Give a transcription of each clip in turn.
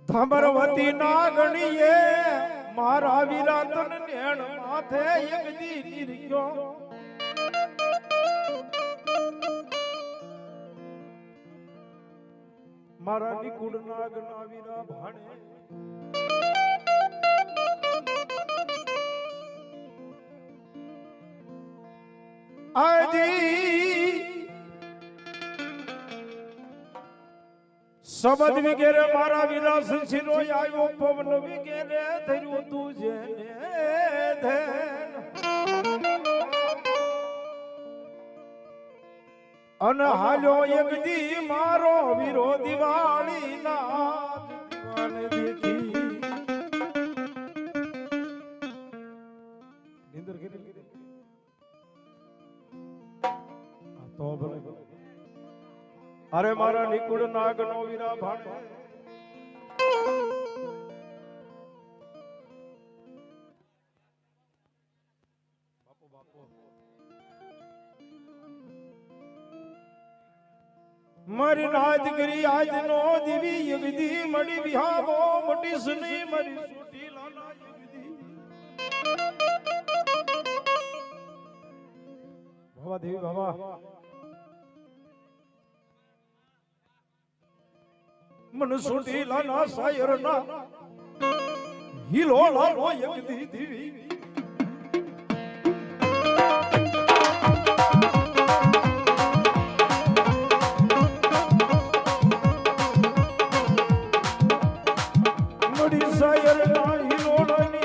ધમરવતી ના ગણીએ મારા વિરાતન નેણ માથે એક દી નિર્ગ્યો મારા નિકુળ નાગ ના વીરા ભાણે આજી સબદ વિગેરે મારા વિરાસ શિરો આવ્યો પવન વિગેરે ધર્યું તું જેને ધેન અન હાલ્યો એક દી મારો વીરો દિવાળી ના દીવાને દેખી નિંદર કરી તો ભલે અરે મારા નિકુળ નાગ નો વીરા ભાણે બાપો બાપો મારી રાજગરી આજ નો દીવી યુગદી મડી વિહાબો મોટી સુની મારી સુટી લાલા યુગદી ભવા દેવી ભવા મન સુટી લાના સાયર ના હિલો લાલો એક દીદી મડી સાયર ના હિલો લાની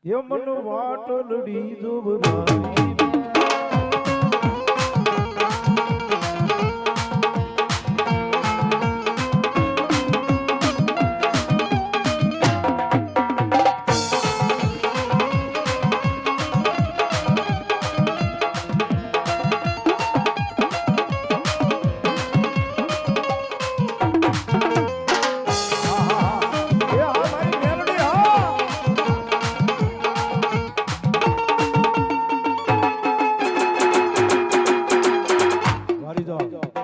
યમન વાટલડી જોબરાઈ હાલી જાઓ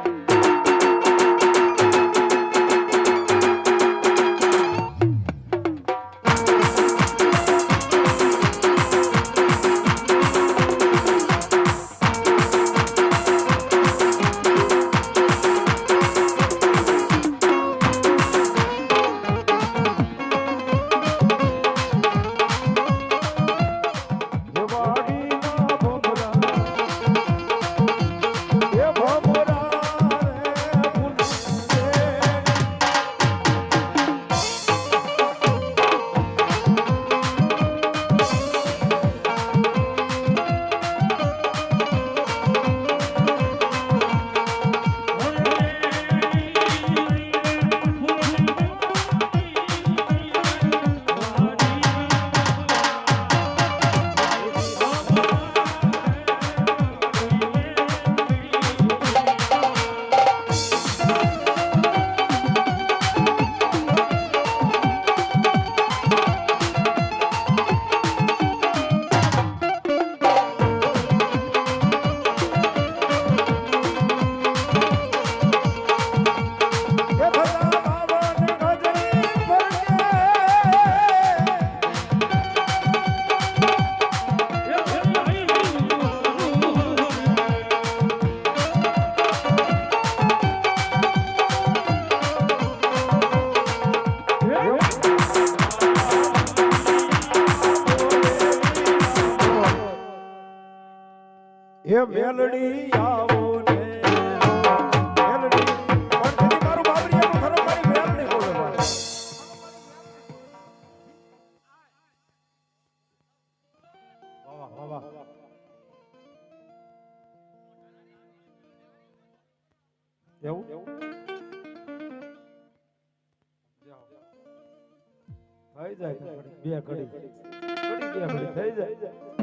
એ મેલડી આવો ને મેલડી પણ કદી મારું બાબરિયાનું ખરો મારી મેલડી બોલે ભાઈ વાહ વાહ વાહ એવું થઈ જાય બે ઘડી બે ઘડી થઈ જાય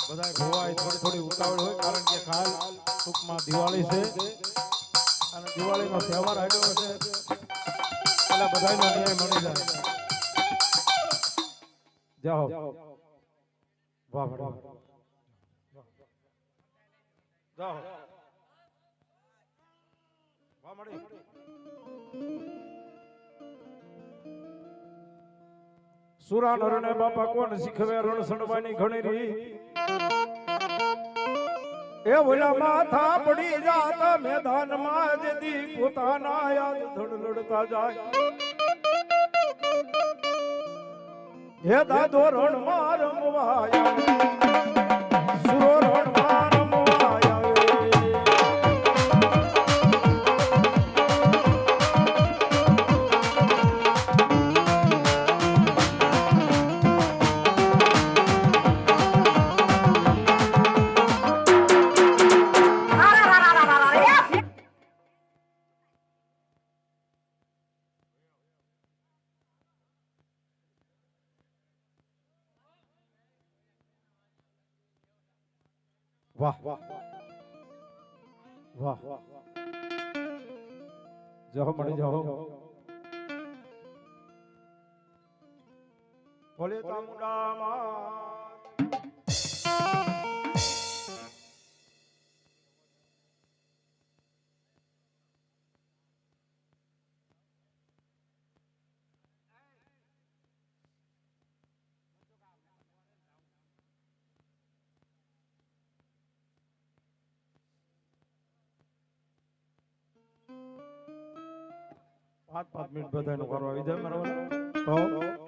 બધાય ભોવાય થોડી ઉતાવળ હોય કારણ કે કાલ ટૂંકમાં દિવાળી છે અને દિવાળીનો તહેવાર આવ્યો છે એટલે બધાયનો ન્યાય મળી જાય જાઓ વાહ વાહ જાઓ વાહ મળી સુરા નરને બાપા કોણ શીખવે રણ સડવાની ઘણી રી એ ઓલા માથા પડી જાતા મેદાનમાં જેથી પોતાના યાદ ધડ લડતા જાય હે દાદો રણમાં રમવા આવે સુરો રણમાં રમવા આવે વાહ વાહ વાહ જાઓ મળી જાઓ બોલે ચામુંડામાં પાંચ મિનિટ બધાનું કરવા આવી જાય મારા તો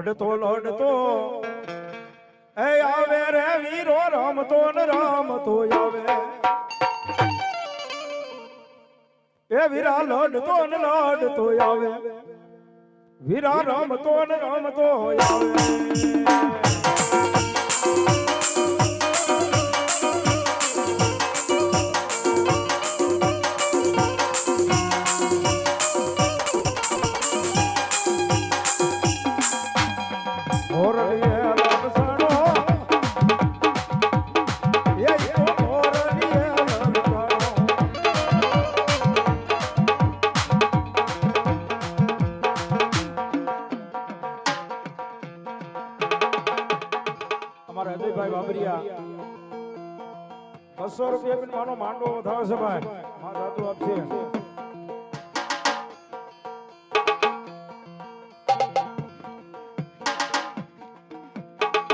લડતો એ આવે રે વીરો રમતો ને રમતો આવે એ વીરા લડતો ને લડતો આવે વીરા રમતો ને રમતો આવે અમારા અજયભાઈ બાબરિયા 200 રૂપિયા પણ માનો માંડવો વધાવે છે ભાઈ માં દાદુ આપશે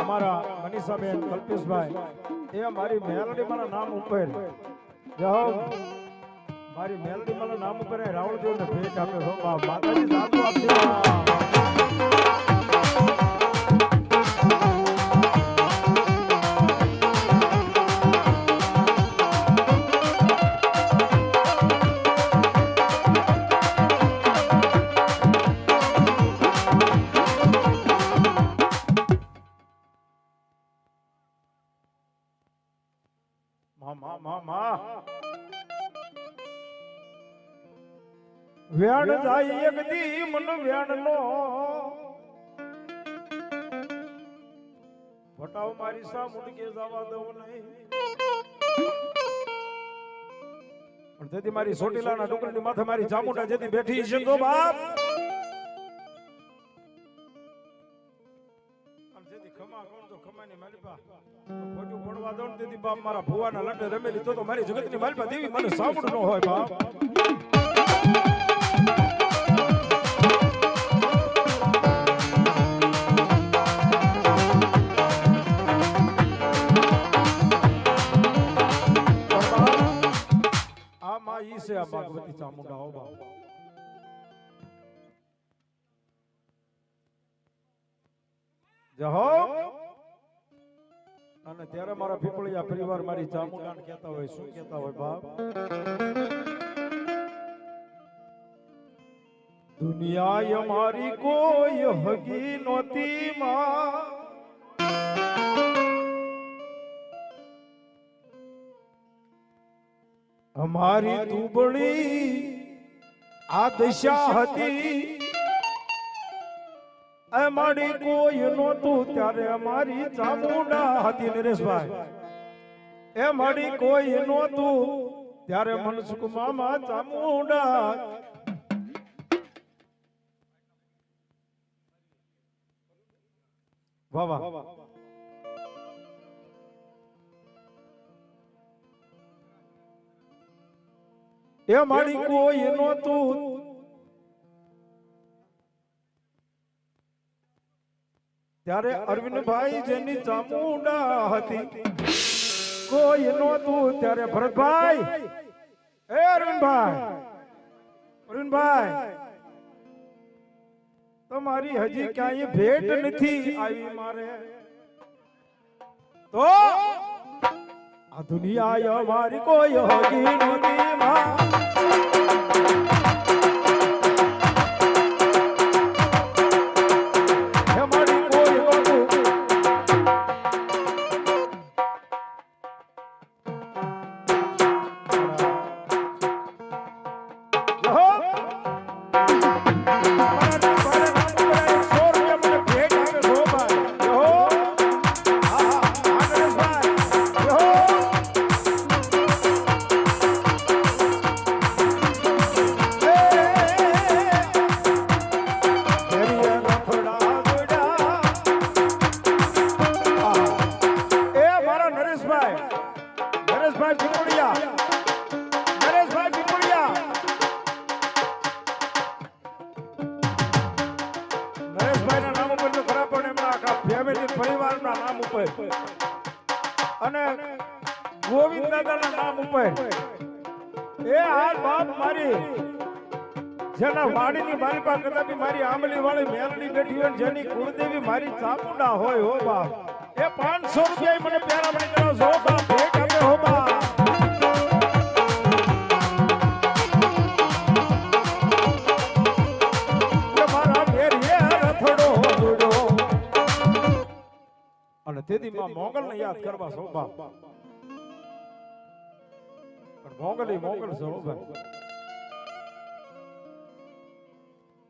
અમારા મનીષાબેન કલ્પેશભાઈ એ મારી મેલડી માના નામ ઉપર મારી મેલડી માના નામ ઉપર રાવળદેવ ને ભેટ આપે છો માતાજી દાદુ આપશે વ્યાણ જાય એક દી મન વ્યાણ નો વટાવ મારી સા મુડકે જવા દઉં નહીં પણ જેથી મારી સોટીલાના ડુંગરની માથે મારી ચામુંડા જેથી બેઠી છે તો બાપ જેથી ખમા કોણ તો ખમાની માલિપા ખોટું પડવા દઉં તેથી બાપ મારા ભુવાના લટે રમેલી તો મારી જગતની માલિપા દેવી મને સાંભળ ન હોય બાપ આ ભગવતી ચામુંડા હો બાપ જહો અને ત્યારે મારા પીપળિયા પરિવાર મારી ચામુંડાને કહેતા હોય શું કહેતા હોય બાપ દુનિયા અમારી કોઈ હગી નોતી માં અમારી દુબળી આ દશા હતી અમારી કોઈ નહોતું ત્યારે અમારી ચામુંડા હતી નરેશભાઈ એ મારી કોઈ નહોતું ત્યારે મનસુખ મામા ચામુંડા વાહ વાહ એ મારી કોઈ નહોતું ત્યારે અરવિંદભાઈ જેની ચામુંડા હતી કોઈ નહોતું ત્યારે ભરતભાઈ એ અરવિંદભાઈ તમારી હજી ક્યાંય ભેટ નથી આવી મારે તો આ દુનિયા અમારી કોઈ હગી નહોતી માં અને ગોવિંદ દાદાના નામ ઉપર એ આ બાપ મારી જેના વાડીની મારી પાસે કદાચ મારી આંબલી વાળી મેલડી બેઠી હોય ને જેની કુળદેવી મારી ચામુંડા હોય હો બાપ એ 500 રૂપિયા મને પેરામણી કરો છો બાપ ભેટ આપે હો બાપ અને તેથી માં મોગલ ને યાદ કરવા છો બાપ પણ મોગલ એ મોગલ છો ભાઈ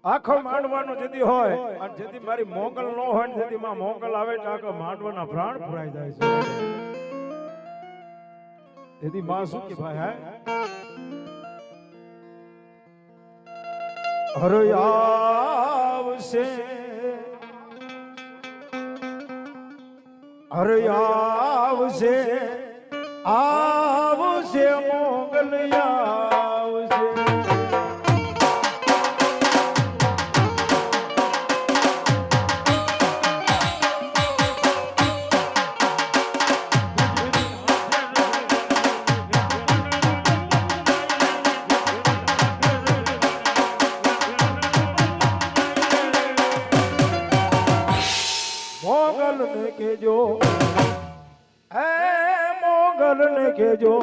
આખો માંડવાનો જેદી હોય અને જેદી મારી મોગલ નો હોય ને જેદી માં મોગલ આવે એટલે આખો માંડવાના પ્રાણ ફરાઈ જાય છે જેદી માં શું કે ભાઈ હે હરે આવશે હરે આવશે આવશે મોગલ આવશે મોગલ ને કેજો એ મોગલ ને કેજો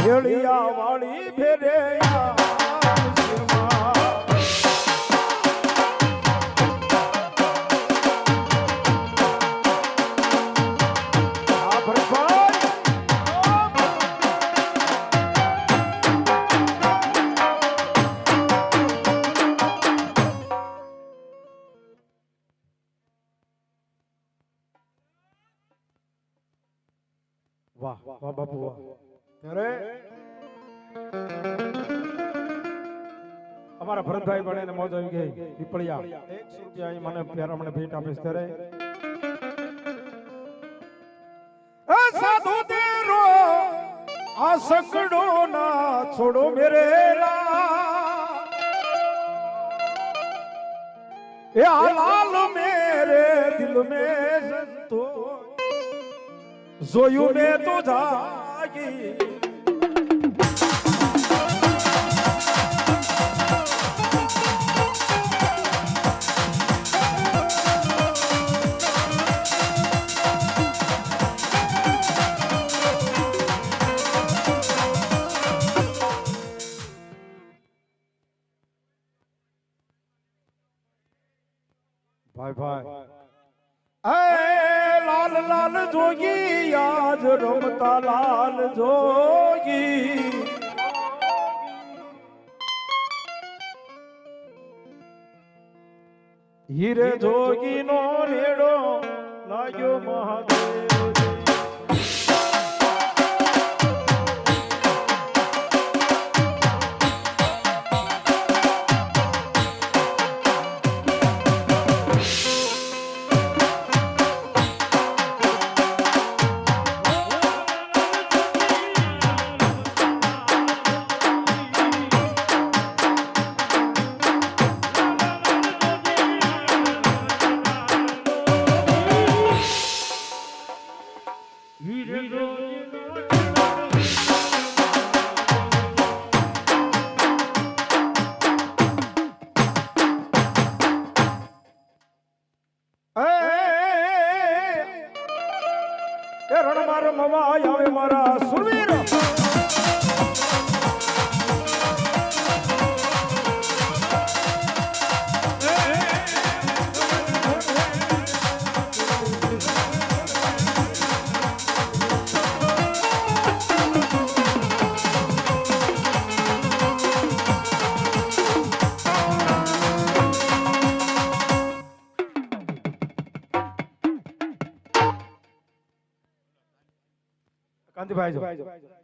હેળિયા વાળી ફેરે વાહ વાહ બાપુ વાહ ત્યારે અમારા ભરતભાઈ પણ એને મોજ આવી ગઈ પીપળિયા 100 રૂપિયા મને પ્યારા મને ભેટ આપીશ ત્યારે સાધુ તેરો આ સકડો ના છોડો મેરેલા એ લાલ મેરે દિલ में तो જોયું મેં તો જાગી ભાઈ ભાઈ लाल लाल जोगी आज रमता लाल जोगी हीरे जोगी नो नेड़ो लाग्यो महादेव रण मार मवा आवे मारा सुरवीर કાંતિભાઈ